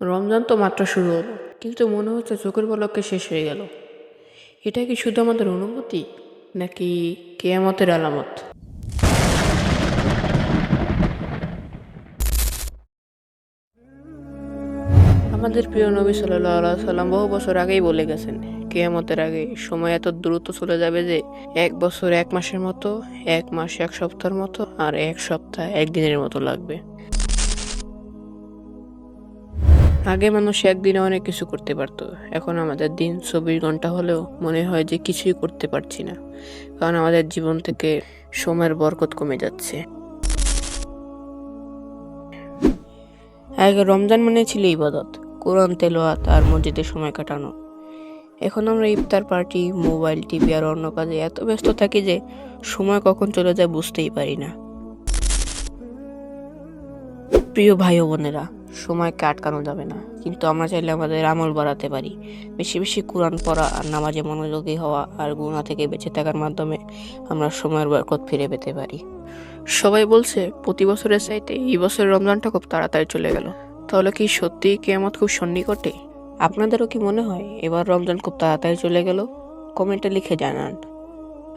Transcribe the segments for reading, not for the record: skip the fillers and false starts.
রমজান তো মাত্র শুরু হলো, কিন্তু মনে হচ্ছে চোখের পলকে শেষ হয়ে গেল। এটা কি শুধু আমাদের অনুভূতি, নাকি কিয়ামতের আলামত? আমাদের প্রিয় নবী সাল্লাল্লাহু আলাইহি সাল্লাম বহু বছর আগেই বলে গেছেন, কিয়ামতের আগে সময় এত দ্রুত চলে যাবে যে 1 বছর 1 মাসের মতো, 1 মাস 1 সপ্তাহের মতো, আর 1 সপ্তাহ 1 দিনের মতো লাগবে। আগে মানুষ একদিনে অনেক কিছু করতে পারতো, এখন আমাদের দিন 24 ঘন্টা হলেও মনে হয় যে কিছুই করতে পারছি না, কারণ আমাদের জীবন থেকে সময়ের বরকত কমে যাচ্ছে। আগে রমজান মানে ছিল ইবাদত, কোরআন তেলাওয়াত আর মসজিদে সময় কাটানো। এখন আমরা ইফতার পার্টি, মোবাইল, টিভি আর অন্য কাজে এত ব্যস্ত থাকি যে সময় কখন চলে যায় বুঝতেই পারি না। প্রিয় ভাই ও বোনেরা, সময়কে আটকানো যাবে না, কিন্তু আমরা চাইলে আমাদের আমল বাড়াতে পারি। বেশি বেশি কোরআন পড়া আর নামাজে মনোযোগী হওয়া আর গুনাহ থেকে বেঁচে থাকার মাধ্যমে আমরা সময়ের বরকত ফিরে পেতে পারি। সবাই বলছে প্রতি বছরের চাইতে এই বছরের রমজানটা খুব তাড়াতাড়ি চলে গেল। তাহলে কি সত্যিই কিয়ামত খুব সন্নিকটে? আপনাদেরও কি মনে হয় এবার রমজান খুব তাড়াতাড়ি চলে গেল? কমেন্টে লিখে জানান।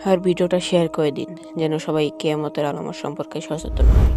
আর ভিডিওটা শেয়ার করে দিন, যেন সবাই কিয়ামতের আলামত সম্পর্কে সচেতন হয়।